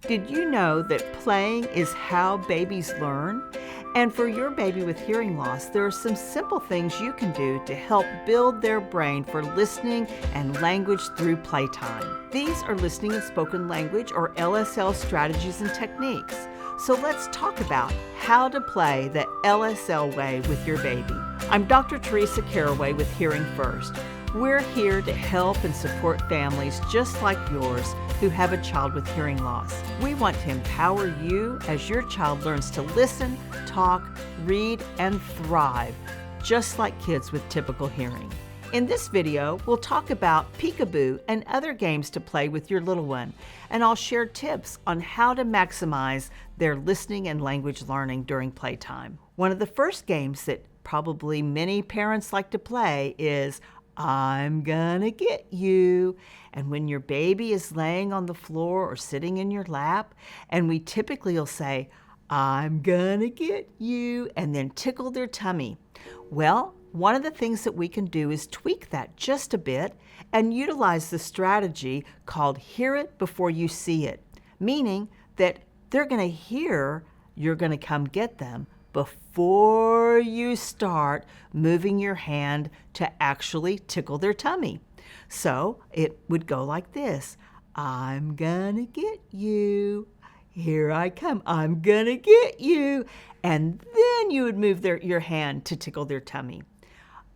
Did you know that playing is how babies learn? And for your baby with hearing loss, there are some simple things you can do to help build their brain for listening and language through playtime. These are listening and spoken language, or LSL, strategies and techniques. So let's talk about how to play the LSL way with your baby. I'm Dr. Teresa Caraway with Hearing First. We're here to help and support families just like yours who have a child with hearing loss. We want to empower you as your child learns to listen, talk, read, and thrive, just like kids with typical hearing. In this video, we'll talk about peekaboo and other games to play with your little one, and I'll share tips on how to maximize their listening and language learning during playtime. One of the first games that probably many parents like to play is I'm gonna get you. And when your baby is laying on the floor or sitting in your lap, and we typically will say, I'm gonna get you, and then tickle their tummy. Well, one of the things that we can do is tweak that just a bit and utilize the strategy called hear it before you see it, meaning that they're gonna hear you're gonna come get them before you start moving your hand to actually tickle their tummy. So it would go like this. I'm gonna get you. Here I come. I'm gonna get you. And then you would move your hand to tickle their tummy.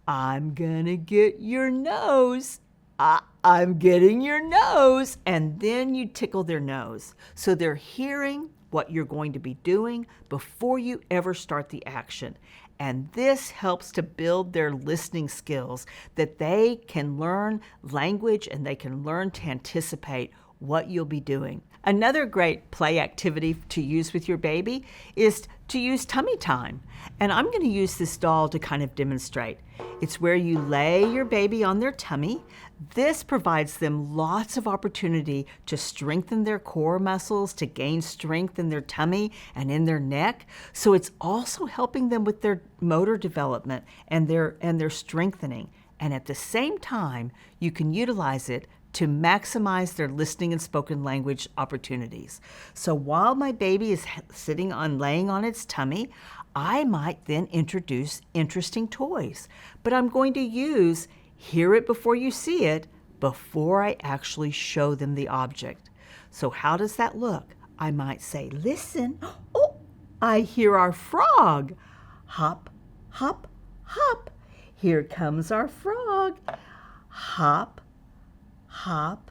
I'm gonna get your nose. I'm getting your nose. And then you tickle their nose. So they're hearing what you're going to be doing before you ever start the action. And this helps to build their listening skills, that they can learn language and they can learn to anticipate what you'll be doing. Another great play activity to use with your baby is to use tummy time. And I'm going to use this doll to kind of demonstrate. It's where you lay your baby on their tummy. This provides them lots of opportunity to strengthen their core muscles, to gain strength in their tummy and in their neck. So it's also helping them with their motor development and their strengthening. And at the same time, you can utilize it to maximize their listening and spoken language opportunities. So while my baby is laying on its tummy, I might then introduce interesting toys. But I'm going to use hear it before you see it before I actually show them the object. So how does that look? I might say, listen. Oh, I hear our frog. Hop, hop, hop. Here comes our frog. Hop, hop,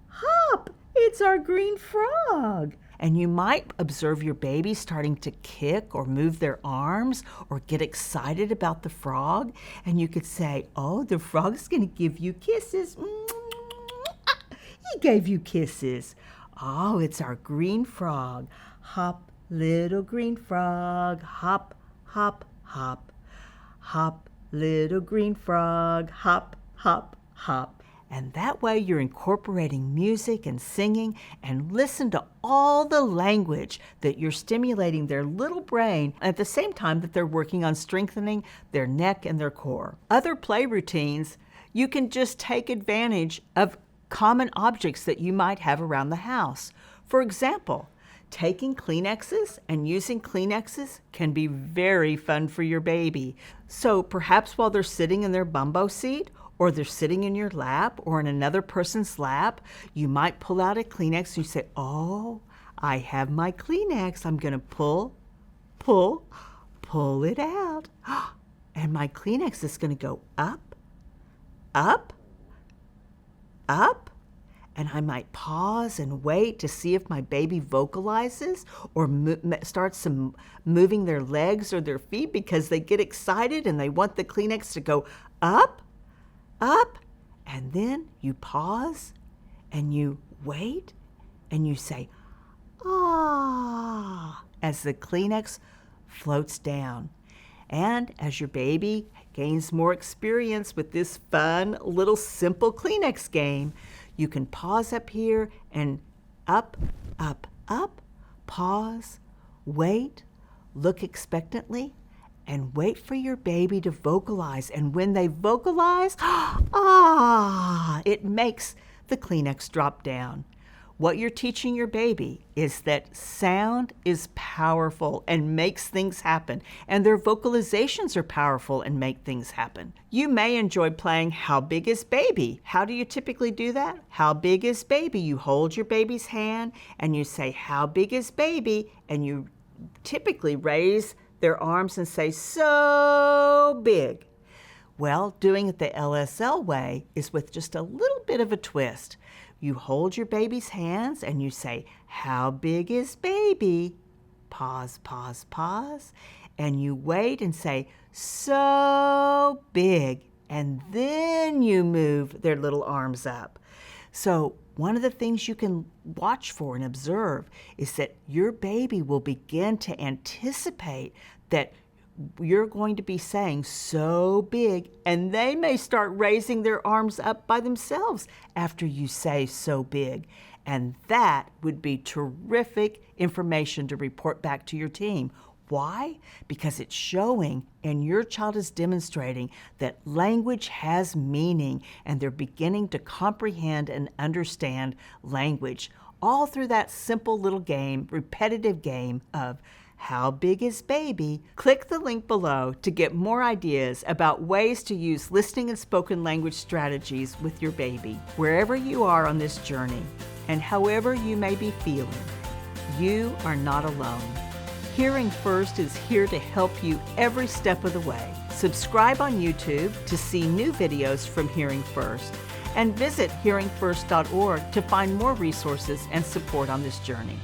hop. It's our green frog. And you might observe your baby starting to kick or move their arms or get excited about the frog. And you could say, oh, the frog's going to give you kisses. He gave you kisses. Oh, it's our green frog. Hop, little green frog. Hop, hop, hop. Hop, little green frog. Hop, hop, hop. And that way you're incorporating music and singing, and listen to all the language that you're stimulating their little brain at the same time that they're working on strengthening their neck and their core. Other play routines, you can just take advantage of common objects that you might have around the house. For example, taking Kleenexes and using Kleenexes can be very fun for your baby. So perhaps while they're sitting in their bumbo seat, or they're sitting in your lap or in another person's lap, you might pull out a Kleenex and you say, oh, I have my Kleenex. I'm going to pull it out. And my Kleenex is going to go up, up, up. And I might pause and wait to see if my baby vocalizes or starts moving their legs or their feet because they get excited and they want the Kleenex to go up, up, and then you pause and you wait and you say, ah, as the Kleenex floats down. And as your baby gains more experience with this fun little simple Kleenex game, you can pause up here and up, up, up, pause, wait, look expectantly, and wait for your baby to vocalize. And when they vocalize, it makes the Kleenex drop down. What you're teaching your baby is that sound is powerful and makes things happen, and their vocalizations are powerful and make things happen. You may enjoy playing How Big is Baby? How do you typically do that? How big is baby? You hold your baby's hand and you say, how big is baby? And you typically raise their arms and say, so big. Well, doing it the LSL way is with just a little bit of a twist. You hold your baby's hands and you say, how big is baby? Pause, pause, pause. And you wait and say, so big. And then you move their little arms up. So one of the things you can watch for and observe is that your baby will begin to anticipate that you're going to be saying so big, and they may start raising their arms up by themselves after you say so big. And that would be terrific information to report back to your team. Why? Because it's showing and your child is demonstrating that language has meaning and they're beginning to comprehend and understand language, all through that simple little game, repetitive game of how big is baby? Click the link below to get more ideas about ways to use listening and spoken language strategies with your baby. Wherever you are on this journey and however you may be feeling, you are not alone. Hearing First is here to help you every step of the way. Subscribe on YouTube to see new videos from Hearing First, and visit hearingfirst.org to find more resources and support on this journey.